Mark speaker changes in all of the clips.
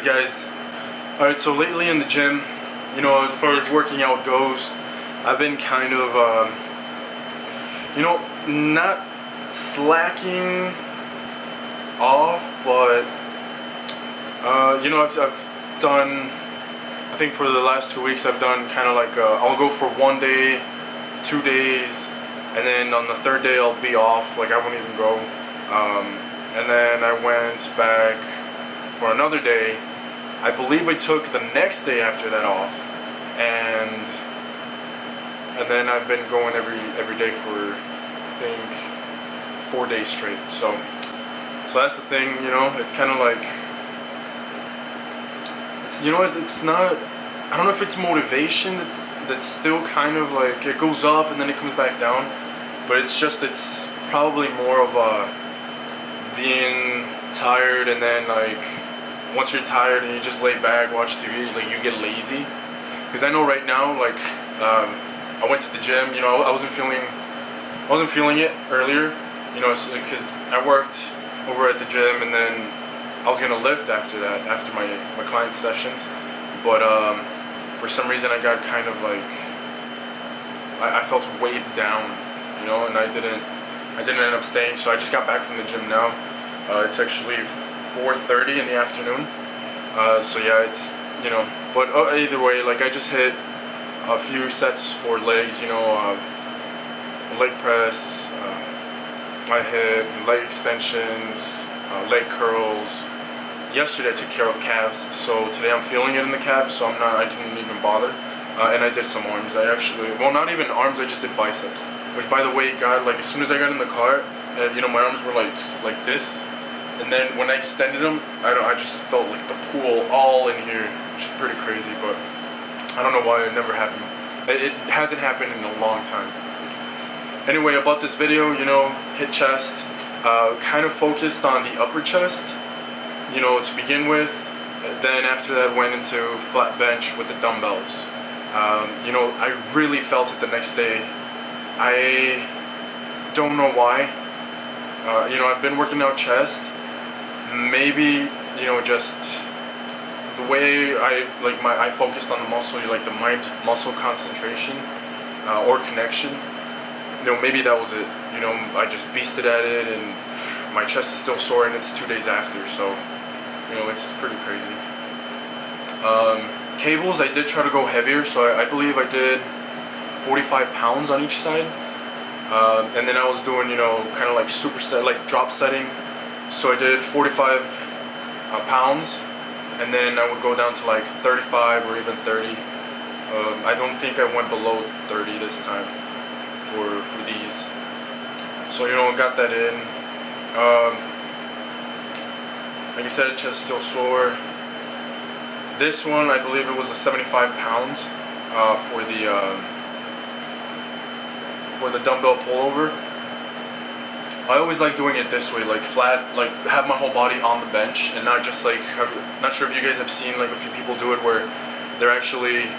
Speaker 1: good, guys? Alright, so lately in the gym, you know, as far as working out goes, I've been kind of, not slacking off, but, I've done, I think for the last 2 weeks, I've done kind of like, I'll go for 1 day, 2 days, and then on the third day I'll be off, like I won't even go. And then I went back for another day. I believe I took the next day after that off, and then I've been going every day for, I think, 4 days straight. So that's the thing, you know. It's kind of like, it's not. I don't know if it's motivation that's still kind of like, it goes up and then it comes back down, but it's probably more of a being tired, and then like once you're tired and you just lay back, watch TV, like you get lazy. Because I know right now, like I went to the gym, you know, I wasn't feeling it earlier, you know, because I worked over at the gym, and then I was gonna lift after that, after my client sessions, but for some reason I got kind of like, I felt weighed down, you know, and I didn't end up staying, so I just got back from the gym now. It's actually 4:30 in the afternoon, so yeah, it's, you know, but either way, like I just hit a few sets for legs, you know, leg press, I hit leg extensions, leg curls. Yesterday I took care of calves, so today I'm feeling it in the calves, so I didn't even bother. And I did some arms. Well, not even arms, I just did biceps, which, by the way, like as soon as I got in the car, you know, my arms were like this, and then when I extended them, I just felt like the pool all in here, which is pretty crazy, but I don't know why it never happened. It hasn't happened in a long time. Anyway, about this video, you know, hit chest, kind of focused on the upper chest, you know, to begin with. Then after that went into flat bench with the dumbbells. You know, I really felt it the next day. I don't know why. You know, I've been working out chest. Maybe, you know, just the way I focused on the muscle, like the mind-muscle concentration or connection. You know, maybe that was it. You know, I just beasted at it, and my chest is still sore, and it's 2 days after. So, you know, it's pretty crazy. Cables, I did try to go heavier, so I believe I did 45 pounds on each side, and then I was doing, you know, kind of like superset, like drop setting, so I did 45 pounds, and then I would go down to like 35 or even 30. I don't think I went below 30 this time for these, so, you know, got that in. Like I said, chest still sore. This one, I believe it was a 75 pounds for the dumbbell pullover. I always like doing it this way, like flat, like have my whole body on the bench, and not just like, not sure if you guys have seen like a few people do it where they're actually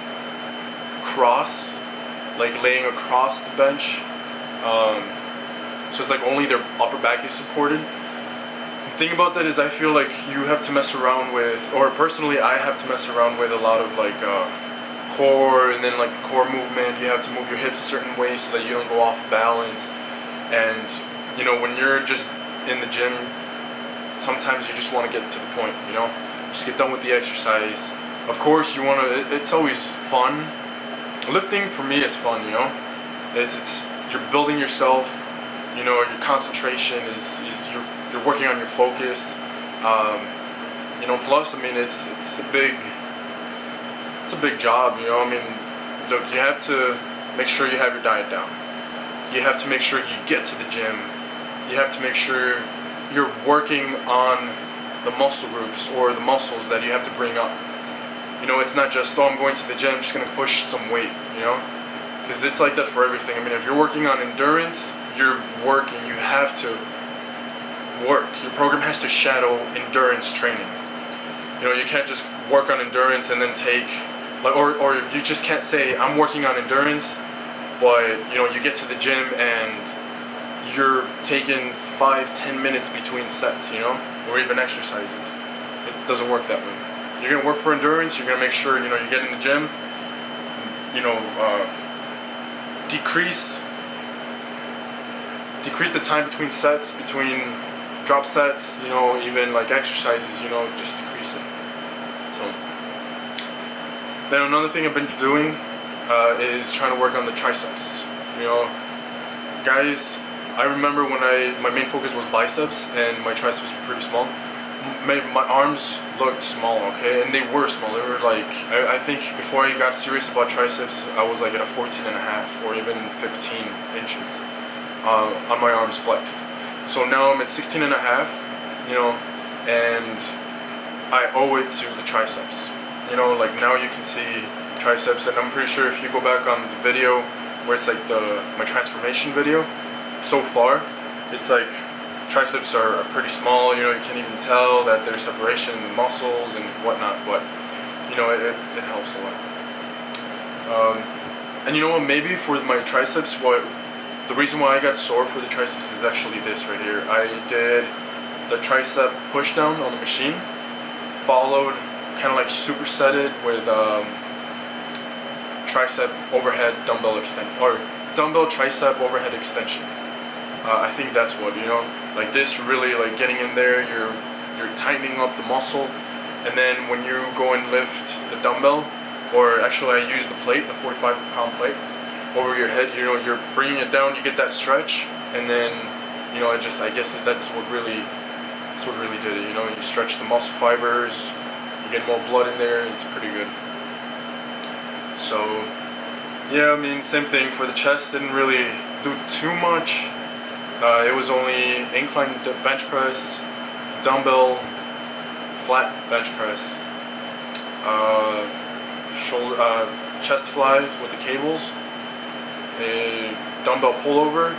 Speaker 1: like laying across the bench. So it's like only their upper back is supported. The thing about that is I feel like you have to mess around with, or personally I have to mess around with a lot of like core, and then like the core movement. You have to move your hips a certain way so that you don't go off balance. And you know, when you're just in the gym, sometimes you just want to get to the point, you know, just get done with the exercise. Of course you want to, it's always fun. Lifting for me is fun, you know. It's you're building yourself, you know, your concentration is you're working on your focus, you know, plus, I mean, it's a big job, you know. I mean, look, you have to make sure you have your diet down. You have to make sure you get to the gym. You have to make sure you're working on the muscle groups or the muscles that you have to bring up. You know, it's not just, oh, I'm going to the gym, I'm just going to push some weight, you know, because it's like that for everything. I mean, if you're working on endurance, you're working, you have to work. Your program has to shadow endurance training. You know, you can't just work on endurance and then take, like, or you just can't say, I'm working on endurance, but, you know, you get to the gym and you're taking 5-10 minutes between sets, you know, or even exercises. It doesn't work that way. you're gonna work for endurance. You're gonna make sure you get in the gym. Decrease the time between sets, between drop sets. Even like exercises. Just decrease it. So then another thing I've been doing is trying to work on the triceps. Guys, I remember when my main focus was biceps and my triceps were pretty small. My arms looked small, okay, and they were small. They were like, I think before I got serious about triceps, I was like at a 14.5 or even 15 inches on my arms flexed. So now I'm at 16.5, and I owe it to the triceps. Like now you can see triceps, and I'm pretty sure if you go back on the video where it's like my transformation video, so far, it's like triceps are pretty small. You can't even tell that there's separation in the muscles and whatnot, but it helps a lot. And maybe for my triceps, the reason why I got sore for the triceps is actually this right here. I did the tricep push down on the machine, followed kind of like supersetted with tricep overhead dumbbell extension, or dumbbell tricep overhead extension. I think that's what, like this, really like getting in there, you're tightening up the muscle, and then when you go and lift the dumbbell, or actually I use the plate, the 45-pound plate, over your head, you're bringing it down, you get that stretch, and then, I guess that's what really did it, you stretch the muscle fibers, you get more blood in there, it's pretty good. So, yeah, I mean, same thing for the chest, didn't really do too much. It was only incline bench press, dumbbell, flat bench press, shoulder, chest flies with the cables, a dumbbell pullover,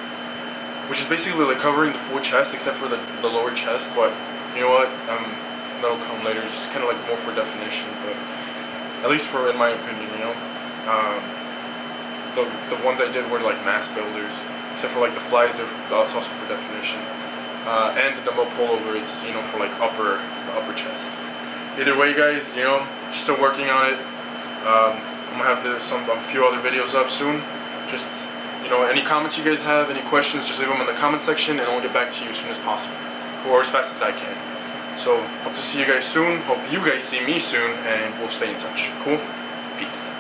Speaker 1: which is basically like covering the full chest except for the lower chest. But you know what? That'll come later. It's just kind of like more for definition, but at least in my opinion, the ones I did were like mass builders. Except for like the flies, it's also for definition, and the dumbbell pullover, it's for like the upper chest. Either way, guys, still working on it. I'm gonna have a few other videos up soon. Just any comments you guys have, any questions, just leave them in the comment section, and I'll get back to you as soon as possible, or as fast as I can. So hope to see you guys soon. Hope you guys see me soon, and we'll stay in touch. Cool. Peace.